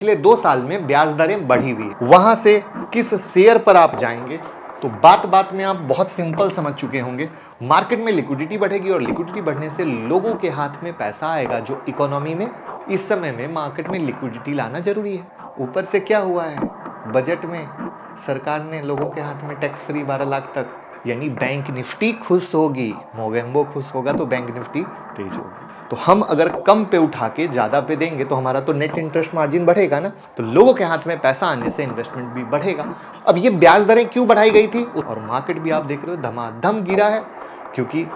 पिछले 2 साल में ब्याज दरें बढ़ी हुई है। वहां से किस शेयर पर आप जाएंगे, तो बात बात में आप बहुत सिंपल समझ चुके होंगे। मार्केट में लिक्विडिटी बढ़ेगी और लिक्विडिटी बढ़ने से लोगों के हाथ में पैसा आएगा, जो इकोनॉमी में इस समय में मार्केट में लिक्विडिटी लाना जरूरी है। ऊपर से क्या हुआ है, बजट में सरकार ने लोगों के हाथ में टैक्स फ्री 12 लाख तक, यानी बैंक निफ्टी खुश होगी, मोगेम्बो खुश होगा तो बैंक निफ्टी तेज होगी। तो हम अगर कम पे उठा के ज्यादा पे देंगे तो हमारा तो नेट इंटरेस्ट मार्जिन बढ़ेगा ना, तो लोगों के हाथ में पैसा आने से इन्वेस्टमेंट भी बढ़ेगा। अब ये ब्याज दरें क्यों बढ़ाई गई थी, और मार्केट भी आप देख रहे हो धमाधम गिरा है, क्योंकि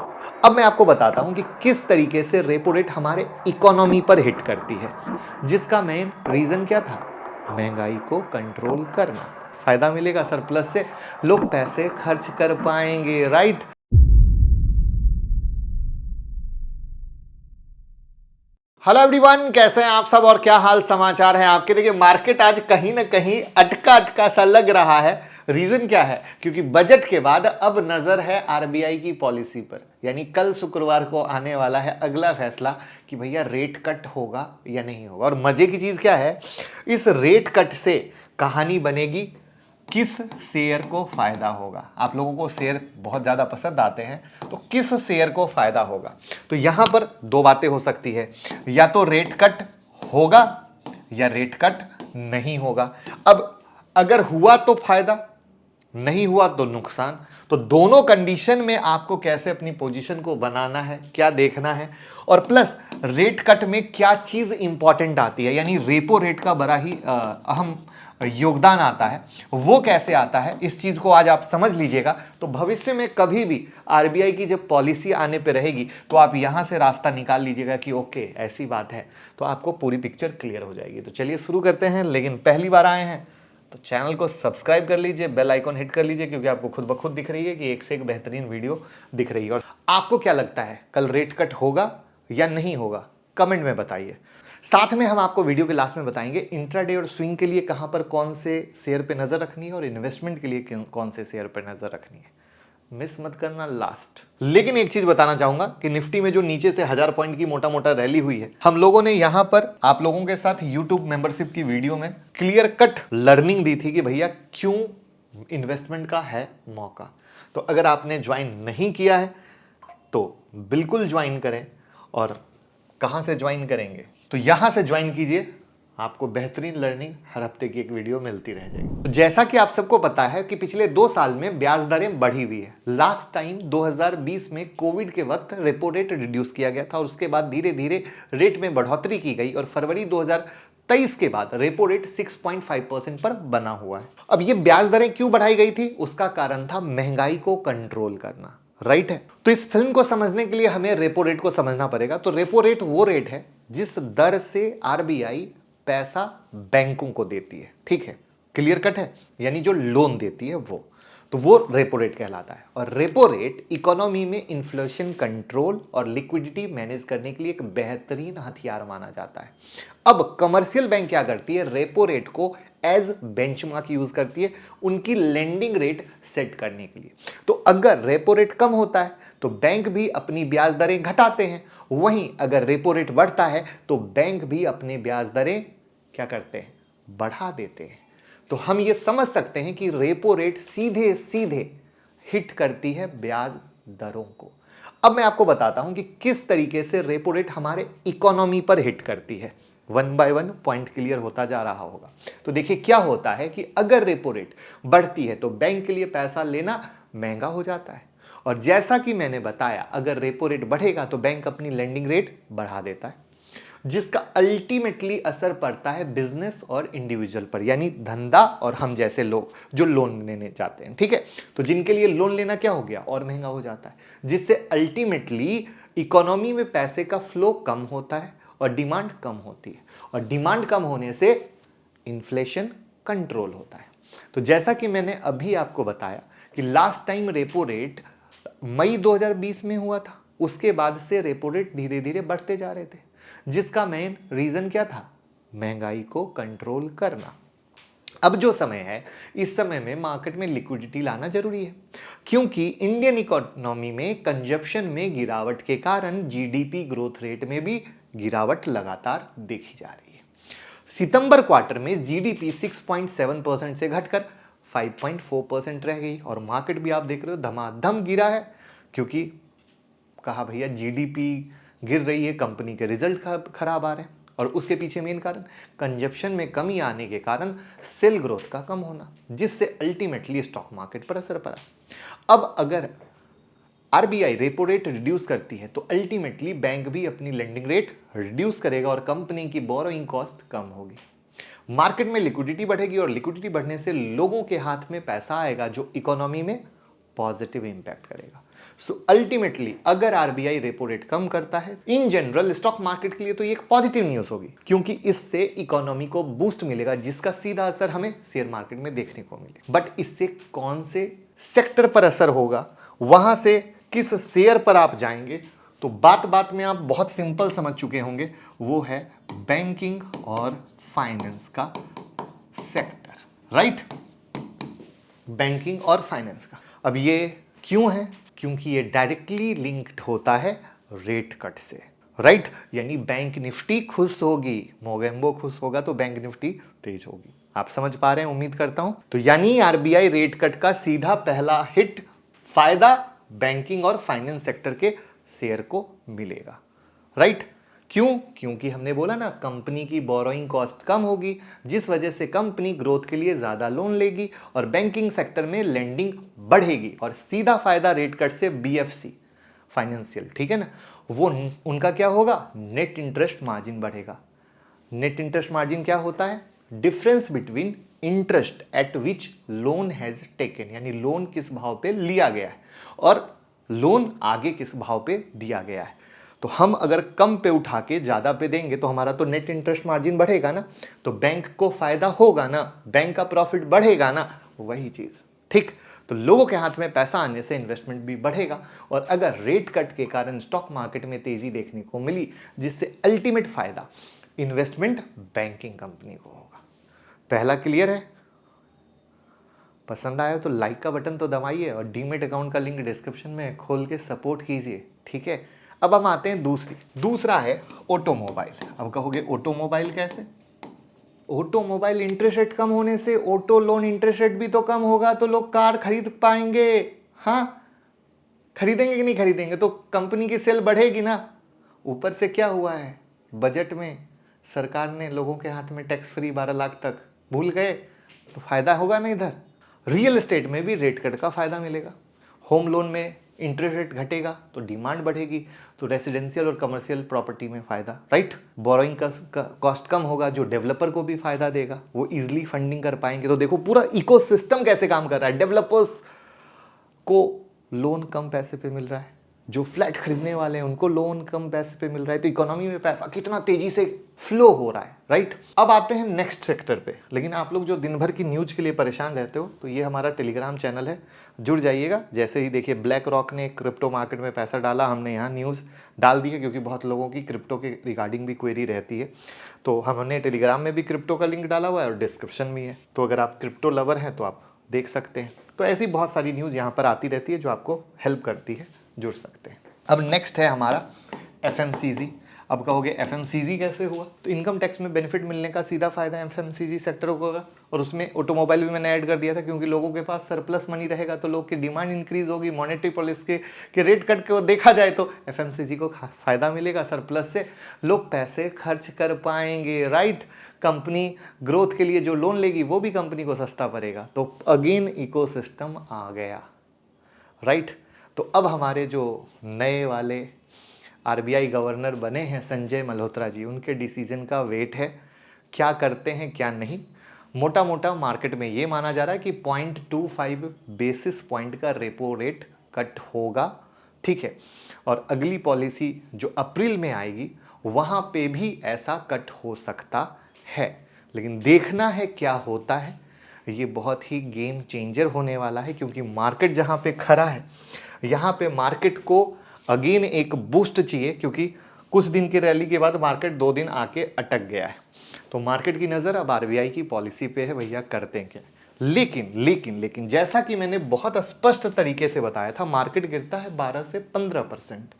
अब मैं आपको बताता हूं कि किस तरीके से रेपो रेट हमारे इकोनॉमी पर हिट करती है, जिसका मेन रीजन क्या था, महंगाई को कंट्रोल करना। फायदा मिलेगा सरप्लस से, लोग पैसे खर्च कर पाएंगे, राइट। हेलो एवरीवन, कैसे हैं आप सब और क्या हाल समाचार है आपके। देखिए मार्केट आज कहीं ना कहीं अटका अटका सा लग रहा है। रीजन क्या है, क्योंकि बजट के बाद अब नजर है आरबीआई की पॉलिसी पर, यानी कल शुक्रवार को आने वाला है अगला फैसला कि भैया रेट कट होगा या नहीं होगा। और मजे की चीज क्या है, इस रेट कट से कहानी बनेगी किस शेयर को फायदा होगा। आप लोगों को शेयर बहुत ज्यादा पसंद आते हैं, तो किस शेयर को फायदा होगा। तो यहां पर दो बातें हो सकती है, या तो रेट कट होगा या रेट कट नहीं होगा। अब अगर हुआ तो फायदा, नहीं हुआ तो नुकसान। तो दोनों कंडीशन में आपको कैसे अपनी पोजीशन को बनाना है, क्या देखना है। और प्लस रेट कट में क्या चीज इंपॉर्टेंट आती है, यानी रेपो रेट का बड़ा ही अहम योगदान आता है, वो कैसे आता है, इस चीज को आज आप समझ लीजिएगा। तो भविष्य में कभी भी आरबीआई की जब पॉलिसी आने पे रहेगी, तो आप यहां से रास्ता निकाल लीजिएगा कि ओके ऐसी बात है, तो आपको पूरी पिक्चर क्लियर हो जाएगी। तो चलिए शुरू करते हैं। लेकिन पहली बार आए हैं तो चैनल को सब्सक्राइब कर लीजिए, बेल आइकॉन हिट कर लीजिए, क्योंकि आपको खुद ब खुद दिख रही है कि एक से एक बेहतरीन वीडियो दिख रही है। और आपको क्या लगता है, कल रेट कट होगा या नहीं होगा, कमेंट में बताइए। साथ में हम आपको वीडियो के लास्ट में बताएंगे इंट्राडे और स्विंग के लिए कहां पर कौन से शेयर पे नजर रखनी है, और इन्वेस्टमेंट के लिए कौन से शेयर पर नजर रखनी है। मिस मत करना लास्ट। लेकिन एक चीज बताना चाहूंगा कि निफ्टी में जो नीचे से 1000 पॉइंट की मोटा मोटा रैली हुई है, हम लोगों ने यहां पर आप लोगों के साथ यूट्यूब मेंबरशिप की वीडियो में क्लियर कट लर्निंग दी थी कि भैया क्यों इन्वेस्टमेंट का है मौका। तो अगर आपने ज्वाइन नहीं किया है तो बिल्कुल ज्वाइन करें। और कहां से ज्वाइन करेंगे, तो यहां से ज्वाइन कीजिए, आपको बेहतरीन लर्निंग हर हफ्ते की एक वीडियो मिलती रह जाएगी। तो जैसा कि आप सबको पता है कि पिछले 2 साल में ब्याज दरें बढ़ी हुई है। लास्ट टाइम 2020 में कोविड के वक्त रेपो रेट रिड्यूस किया गया था, और उसके बाद धीरे धीरे रेट में बढ़ोतरी की गई, और फरवरी 2023 के बाद रेपो रेट 6.5% पर बना हुआ है। अब ये ब्याज दरें क्यों बढ़ाई गई थी, उसका कारण था महंगाई को कंट्रोल करना, राइट है। तो इस फिल्म को समझने के लिए हमें रेपो रेट को समझना पड़ेगा। तो रेपो रेट वो रेट है जिस दर से आरबीआई पैसा बैंकों को देती है, ठीक है, क्लियर कट है, यानी जो लोन देती है वो, तो वो रेपो रेट कहलाता है। और रेपो रेट इकोनॉमी में इन्फ्लेशन कंट्रोल और लिक्विडिटी मैनेज करने के लिए एक बेहतरीन हथियार माना जाता है। अब कमर्शियल बैंक क्या करती है, रेपो रेट को एज बेंचमार्क यूज करती है उनकी लेंडिंग रेट सेट करने के लिए। तो अगर रेपो रेट कम होता है तो बैंक भी अपनी ब्याज दरें घटाते हैं, वहीं अगर रेपो रेट बढ़ता है तो बैंक भी अपने ब्याज दरें क्या करते हैं, बढ़ा देते हैं। तो हम ये समझ सकते हैं कि रेपो रेट सीधे सीधे हिट करती है ब्याज दरों को। अब मैं आपको बताता हूं कि किस तरीके से रेपो रेट हमारे इकोनॉमी पर हिट करती है। One by one point clear होता जा रहा होगा। तो देखिए क्या होता है कि अगर रेपो रेट बढ़ती है तो बैंक के लिए पैसा लेना महंगा हो जाता है, और जैसा कि मैंने बताया अगर रेपो रेट बढ़ेगा तो बैंक अपनी लेंडिंग रेट बढ़ा देता है, जिसका अल्टीमेटली असर पड़ता है बिजनेस और इंडिविजुअल पर, यानी धंधा और हम जैसे लोग जो लोन लेने जाते हैं, ठीक है। तो जिनके लिए लोन लेना क्या हो गया, और महंगा हो जाता है, जिससे अल्टीमेटली इकोनॉमी में पैसे का फ्लो कम होता है और डिमांड कम होती है, और डिमांड कम होने से इन्फ्लेशन कंट्रोल होता है। तो जैसा कि मैंने अभी आपको बताया कि लास्ट टाइम रेपो रेट मई 2020 में हुआ था, उसके बाद से रेपो रेट धीरे धीरे बढ़ते जा रहे थे, जिसका मेन रीजन क्या था, महंगाई को कंट्रोल करना। अब जो समय है, इस समय में मार्केट में लिक्विडिटी लाना जरूरी है, क्योंकि इंडियन इकोनॉमी में कंजप्शन में गिरावट के कारण जीडीपी ग्रोथ रेट में भी गिरावट लगातार देखी जा रही है। सितंबर क्वार्टर में जीडीपी 6.7% से घटकर 5.4% रह गई और मार्केट भी आप देख रहे हो धमाधम गिरा है, क्योंकि कहा भैया जीडीपी गिर रही है, कंपनी के रिजल्ट खराब आ रहे हैं और उसके पीछे मेन कारण कंजप्शन में कमी आने के कारण सेल ग्रोथ का कम होना, जिससे अल्टीमेटली स्टॉक मार्केट पर असर पड़ा। अब अगर आरबीआई रेपो रेट रिड्यूस करती है तो अल्टीमेटली बैंक भी अपनी लेंडिंग रेट रिड्यूस करेगा और कंपनी की बोरोइंग कॉस्ट कम होगी, मार्केट में लिक्विडिटी बढ़ेगी और लिक्विडिटी बढ़ने से लोगों के हाथ में पैसा आएगा जो इकोनॉमी में पॉजिटिव इंपैक्ट करेगा। सो अल्टीमेटली अगर आरबीआई रेपो रेट कम करता है इन जनरल स्टॉक मार्केट के लिए तो ये एक पॉजिटिव न्यूज होगी, क्योंकि इससे इकोनॉमी को बूस्ट मिलेगा जिसका सीधा असर हमें शेयर मार्केट में देखने को मिले। बट इससे कौन से सेक्टर पर असर होगा, वहां से किस शेयर पर आप जाएंगे, तो बात बात में आप बहुत सिंपल समझ चुके होंगे, वो है बैंकिंग और फाइनेंस का सेक्टर, राइट। बैंकिंग और फाइनेंस का। अब ये क्यों है? क्योंकि ये डायरेक्टली लिंक्ड होता है रेट कट से, राइट। यानी बैंक निफ्टी खुश होगी, मोगेम्बो खुश होगा तो बैंक निफ्टी तेज होगी। आप समझ पा रहे हैं, उम्मीद करता हूं। तो यानी आरबीआई रेट कट का सीधा पहला हिट फायदा बैंकिंग और फाइनेंस सेक्टर के शेयर को मिलेगा, राइट। क्यों? क्योंकि हमने बोला ना, कंपनी की बोरोइंग कॉस्ट कम होगी, जिस वजह से कंपनी ग्रोथ के लिए ज्यादा लोन लेगी और बैंकिंग सेक्टर में लेंडिंग बढ़ेगी और सीधा फायदा रेट कट से बीएफसी फाइनेंशियल, ठीक है ना, वो उनका क्या होगा, नेट इंटरेस्ट मार्जिन बढ़ेगा। नेट इंटरेस्ट मार्जिन क्या होता है? Difference between interest eight which loan has taken, यानी लोन किस भाव पे लिया गया है और लोन आगे किस भाव पे दिया गया है। तो हम अगर कम पे उठा के ज्यादा पे देंगे तो हमारा तो नेट इंटरेस्ट मार्जिन बढ़ेगा ना, तो बैंक को फायदा होगा ना, बैंक का प्रॉफिट बढ़ेगा ना, वही चीज, ठीक। तो लोगों के हाथ में पैसा आने से इन्वेस्टमेंट भी बढ़ेगा और अगर रेट कट के कारण स्टॉक मार्केट में तेजी देखने को मिली, जिससे अल्टीमेट फायदा इन्वेस्टमेंट बैंकिंग कंपनी को होगा। पहला क्लियर है? पसंद आया तो लाइक का बटन तो दबाइए और डीमेट अकाउंट का लिंक डिस्क्रिप्शन में खोल के सपोर्ट कीजिए, ठीक है। अब हम आते हैं दूसरा है ऑटोमोबाइल। अब कहोगे ऑटोमोबाइल कैसे? ऑटोमोबाइल इंटरेस्ट रेट कम होने से ऑटो लोन इंटरेस्ट रेट भी तो कम होगा, तो लोग कार खरीद पाएंगे। हाँ, खरीदेंगे कि नहीं खरीदेंगे? तो कंपनी की सेल बढ़ेगी ना। ऊपर से क्या हुआ है, बजट में सरकार ने लोगों के हाथ में टैक्स फ्री 12 लाख तक, भूल गए? तो फायदा होगा ना इधर। रियल एस्टेट में भी रेट कट का फायदा मिलेगा, होम लोन में इंटरेस्ट रेट घटेगा तो डिमांड बढ़ेगी, तो रेसिडेंशियल और कमर्शियल प्रॉपर्टी में फायदा, राइट। बोरोइंग का कॉस्ट कम होगा जो डेवलपर को भी फायदा देगा, वो इजीली फंडिंग कर पाएंगे। तो देखो पूरा इकोसिस्टम कैसे काम कर रहा है। डेवलपर्स को लोन कम पैसे पे मिल रहा है, जो फ्लैट खरीदने वाले हैं उनको लोन कम पैसे पे मिल रहा है, तो इकोनॉमी में पैसा कितना तेजी से फ्लो हो रहा है, राइट। अब आते हैं नेक्स्ट सेक्टर पे। लेकिन आप लोग जो दिन भर की न्यूज के लिए परेशान रहते हो, तो ये हमारा टेलीग्राम चैनल है, जुड़ जाइएगा। जैसे ही देखिए ब्लैक रॉक ने क्रिप्टो मार्केट में पैसा डाला, हमने यहाँ न्यूज़ डाल दी है, क्योंकि बहुत लोगों की क्रिप्टो के रिगार्डिंग भी क्वेरी रहती है। तो हमने टेलीग्राम में भी क्रिप्टो का लिंक डाला हुआ है और डिस्क्रिप्शन में है, तो अगर आप क्रिप्टो लवर हैं तो आप देख सकते हैं। तो ऐसी बहुत सारी न्यूज़ यहाँ पर आती रहती है जो आपको हेल्प करती है, जुड़ सकते हैं। अब नेक्स्ट है हमारा एफएमसीजी। अब कहोगे एफएमसीजी कैसे हुआ? तो इनकम टैक्स में बेनिफिट मिलने का सीधा फायदा एफएमसीजी सेक्टर को होगा, और उसमें ऑटोमोबाइल भी मैंने ऐड कर दिया था, क्योंकि लोगों के पास सरप्लस मनी रहेगा तो लोग की डिमांड इंक्रीज होगी। मॉनेटरी पॉलिसी के रेट कट को देखा जाए तो एफएमसीजी को फायदा मिलेगा, सरप्लस से लोग पैसे खर्च कर पाएंगे, राइट। कंपनी ग्रोथ के लिए जो लोन लेगी वो भी कंपनी को सस्ता पड़ेगा, तो अगेन इकोसिस्टम आ गया, राइट। तो अब हमारे जो नए वाले आरबीआई गवर्नर बने हैं संजय मल्होत्रा जी, उनके डिसीजन का वेट है, क्या करते हैं क्या नहीं। मोटा मोटा मार्केट में ये माना जा रहा है कि 0.25 बेसिस पॉइंट का रेपो रेट कट होगा, ठीक है। और अगली पॉलिसी जो अप्रैल में आएगी वहाँ पे भी ऐसा कट हो सकता है, लेकिन देखना है क्या होता है। ये बहुत ही गेम चेंजर होने वाला है, क्योंकि मार्केट जहाँ पे खड़ा है यहाँ पे मार्केट को अगेन एक बूस्ट चाहिए, क्योंकि कुछ दिन की रैली के बाद मार्केट 2 दिन आके अटक गया है। तो मार्केट की नज़र अब आरबीआई की पॉलिसी पे है, भैया करते हैं क्या। लेकिन जैसा कि मैंने बहुत स्पष्ट तरीके से बताया था, मार्केट गिरता है 12 से 15%।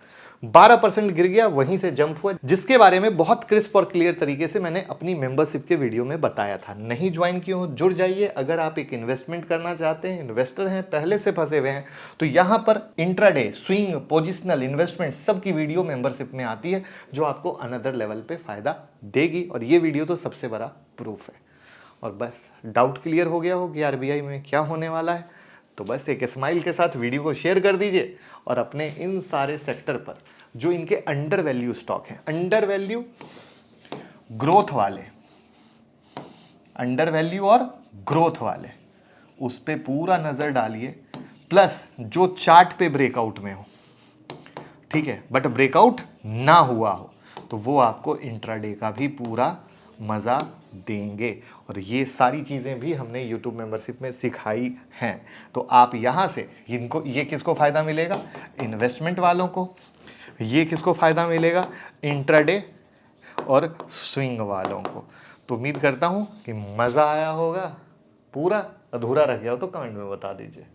12% गिर गया, वहीं से जंप हुआ, जिसके बारे में बहुत क्रिस्प और क्लियर तरीके से मैंने अपनी मेंबरशिप के वीडियो में बताया था। नहीं ज्वाइन किए हो, जुड़ जाइए। अगर आप एक इन्वेस्टमेंट करना चाहते हैं, इन्वेस्टर हैं, पहले से फंसे हुए हैं, तो यहां पर इंट्राडे, स्विंग, पोजिशनल इन्वेस्टमेंट सब की वीडियो मेंबरशिप में आती है, जो आपको अनदर लेवल पे फायदा देगी। और ये वीडियो तो सबसे बड़ा प्रूफ है। और बस डाउट क्लियर हो गया हो कि आरबीआई में क्या होने वाला है, तो बस एक स्माइल के साथ वीडियो को शेयर कर दीजिए और अपने इन सारे सेक्टर पर जो इनके अंडर वैल्यू स्टॉक हैं, अंडर वैल्यू ग्रोथ वाले, अंडर वैल्यू और ग्रोथ वाले, उस पे पूरा नजर डालिए। प्लस जो चार्ट पे ब्रेकआउट में हो, ठीक है, बट ब्रेकआउट ना हुआ हो, तो वो आपको इंट्राडे का भी पूरा मजा देंगे। और ये सारी चीजें भी हमने YouTube मेंबरशिप में सिखाई हैं। तो आप यहां से इनको, ये किसको फायदा मिलेगा? इन्वेस्टमेंट वालों को। ये किसको फायदा मिलेगा? इंट्राडे और स्विंग वालों को। तो उम्मीद करता हूं कि मजा आया होगा। पूरा अधूरा रह गया हो तो कमेंट में बता दीजिए।